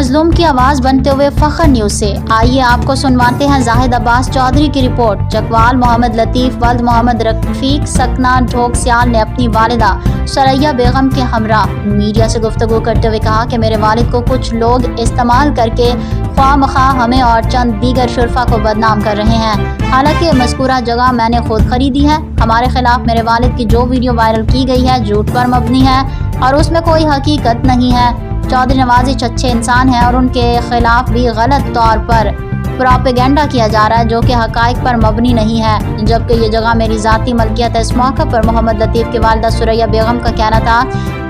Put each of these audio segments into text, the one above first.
मजलूम की आवाज़ बनते हुए फखर न्यूज़ से आइए आपको सुनवाते हैं जाहिद अब्बास चौधरी की रिपोर्ट। चकवाल मोहम्मद लतीफ़ वल्द मोहम्मद रफीक सकना ढोक सियाल ने अपनी वालिदा सरैया बेगम के हमरा मीडिया से गुफ्तगू करते हुए कहा कि मेरे वालिद को कुछ लोग इस्तेमाल करके ख्वाह हमें और चंद दीगर शुरफा को बदनाम कर रहे हैं। हालांकि मज़कूरा जगह मैंने खुद खरीदी है। हमारे खिलाफ मेरे वालिद की जो वीडियो वायरल की गई है झूठ पर मबनी है और उसमें कोई हकीकत नहीं है। चौधरी नवाज़िश अच्छे इंसान हैं और उनके खिलाफ भी गलत तौर पर प्रोपेगेंडा किया जा रहा है जो कि हकाइक पर मबनी नहीं है, जबकि ये जगह मेरी ज़ाती मलकियत है। इस मौके पर मोहम्मद लतीफ़ की वालिदा सुरैया बेगम का कहना था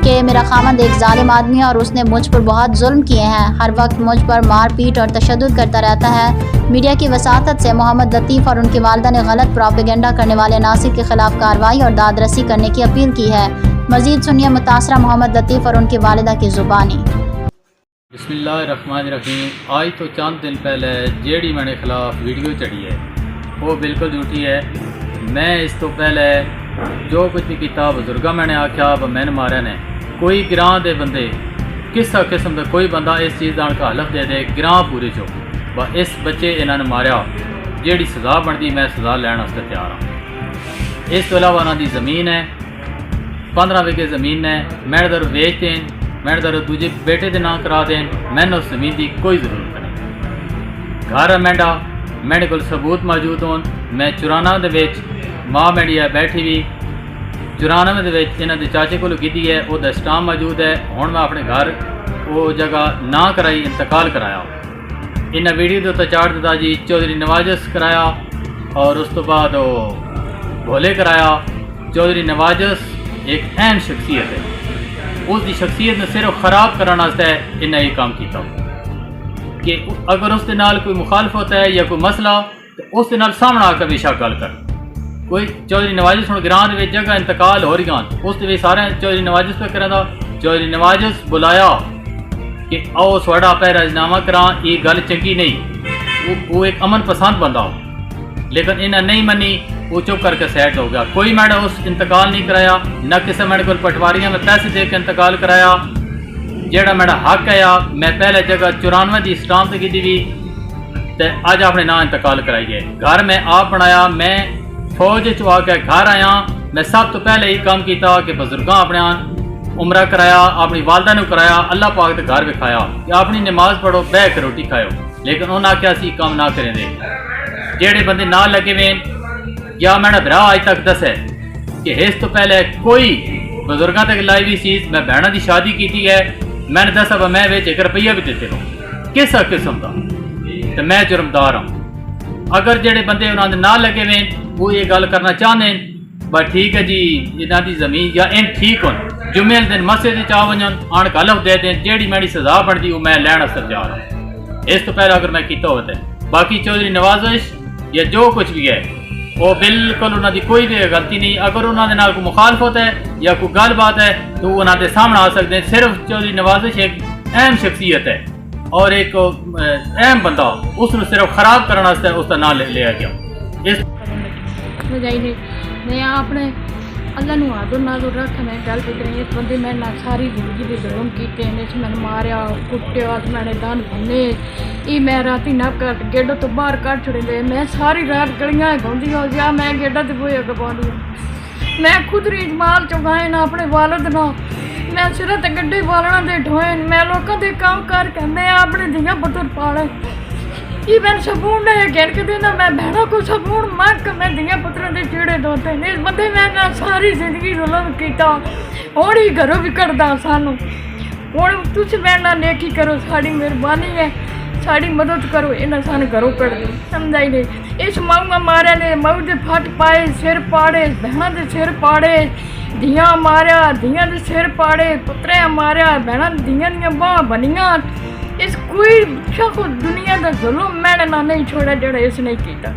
कि मेरा खामद एक जालिम आदमी है और उसने मुझ पर बहुत जुल्म किए हैं, हर वक्त मुझ पर मार पीट और तशद्दुद करता रहता है। मीडिया की वसातत से मोहम्मद लतीफ़ और उनकी वालिदा ने गलत प्रोपेगेंडा करने वाले नासिर के खिलाफ कार्रवाई और दादरसी करने की अपील की है। मज़ीद सुनिए मुतासरा मोहम्मद लतीफ़ और उनकी वालिदा की ज़ुबानी। बिस्मिल्लाहिर्रहमानिर्रहीम। आज तो चंद दिन पहले जेडी मेरे खिलाफ वीडियो चढ़ी है वो बिल्कुल झूठी है। मैं इस तो पहले जो कुछ भी किया बजुर्गा मैंने आख्या मैंने मारे ने कोई ग्रां दे बंदे किस किस्म का कोई बंदा इस चीज़ का हलफ दे दे ग्रां पूरे चो इस बच्चे इन्होंने मारिया जेड़ी सज़ा बनती मैं सज़ा लैन वास्ते तैयार हाँ। इस तो अलावा उन्होंने ज़मीन है 15 बीघे ज़मीन है, मैं दर वेच दें मैं दर दूजे बेटे के नाम करा दें, मैंने उस ज़मीन की कोई ज़रूरत नहीं। घर है मेरा मेरे को सबूत मौजूद हो। मैं 94 के माँ मेरी है बैठी हुई 94 के इन्होंने चाचे को की है वो स्टाम मौजूद है। हुण मैं अपने घर वो जगह ना कराई इंतकाल कराया। इन्हें वीडियो तो चाड़ दिता जी चौधरी नवाज़िश कराया और उस तो बाद वो भोले कराया। चौधरी नवाज़िश एक अहम शख्सियत है, उसकी शख्सियत ने सिर्फ खराब करने इन्हें ये काम किया कि अगर उसके नाल कोई मुखालफत है या कोई मसला तो उसके नाल सामने आकर बेशक गल कर। कोई चौधरी नवाज़िश हम ग्रां के जगह इंतकाल हो रही उस सारे चौधरी नवाज़िश पे करा। चौधरी नवाज़िश बुलाया कि आओ थोड़ा राजनामा करा, ये गल चंगी नहीं। वो एक अमन पसंद बंदा हो लेकिन इन्हें नहीं मनी, वो चुप करके सैट हो गया। कोई मैंने उस इंतकाल नहीं कराया, न किसी मैंने को पटवारियां में पैसे दे के इंतकाल कराया। जेड़ा मेरा हक है मैं पहले जगह 94 की स्टाम से की हुई तो अज अपने ना इंतकाल कराइए। घर में आप बनाया, मैं फौज चुआ के घर आया। मैं सब तो पहले ही काम किया कि बजुर्गों अपने उमरा कराया, अपनी वालदा ने कराया, अल्लाह पाक के घर विखाया कि अपनी नमाज पढ़ो बह के रोटी खाओ। लेकिन उन्हें आख्या असी काम ना करें दे। जेड़े बंदे ना लगे वे या मैंने भरा अज तक दस है कि इस तो पहले कोई बजुर्गों तक लाई हुई चीज़ मैं बहना की शादी की है, मैंने दसा मैं वे 1 रुपया भी देते हो किस किस्म का तो मैं जुर्मदार हूँ। अगर जेड़े बंदे उन्होंने ना लगे वे वो ये गल करना चाहते हैं बस ठीक है जी इन्हों की जमीन या इन ठीक हो जुम्मे दिन मस्जिद चा वजन आन गलफ दे दें जेड़ी मेरी सजा बनती वो मैं लैन असर जा रहा हूँ। इस तो पहले अगर मैं किया होता है बाकी चौधरी नवाज़िश या जो कुछ भी है वो बिल्कुल उन्होंने कोई भी गलती नहीं। अगर उन्होंने ना कोई मुखालफत है या कोई गल बात है तो वो उन्होंने सामने आ सकते हैं। सिर्फ चौधरी नवाज़िश एक अहम शख्सियत है और एक अहम बंदा उसने सिर्फ खराब करने उसका नाम लिया गया। इस मैं अपने अल्लाह नू आदर नाल रख मैं गल कर रही इस बंदे मैं ना सारी जिंदगी के जुल्म किए मैंने मारिया कुटिया मैंने दन भन्ने ये मैं राती ना कर गेडो तो बाहर कट छड़े दे। मैं सारी रात गलियां घूमती हो गया मैं गेडा तो बोया गवानी मैं खुद रीज माल चुकाए ना अपने वालद ना मैं सिर ते गड्ढे बालना दे ढोए मैं लोगों के काम करके मैं अपने धिया पुत्र पाले ये मैंने सबून ने गिन के देना मैं बहनों को सबून मंग मैं दिया पुत्रों के चीड़े धोते इस बंदे मैं सारी जिंदगी जुल्म किया और ही घरों भी कटदा सानू और तुम मैं नेकी करो साड़ी मेहरबानी है साड़ी मदद करो इन्हें सानू घरों कट दो समझाई नहीं। इस माऊआ मारे ने मऊ के फट पाए सिर पाड़े बहना के सिर पाड़े धियां मारिया धियां के सिर पाड़े पुत्रे मारिया बहना धियां दियां बाह बनिया। इस कोई शख्स दुनिया का जुल्म मैंने ना नहीं छोड़ा जड़ा इसने किया।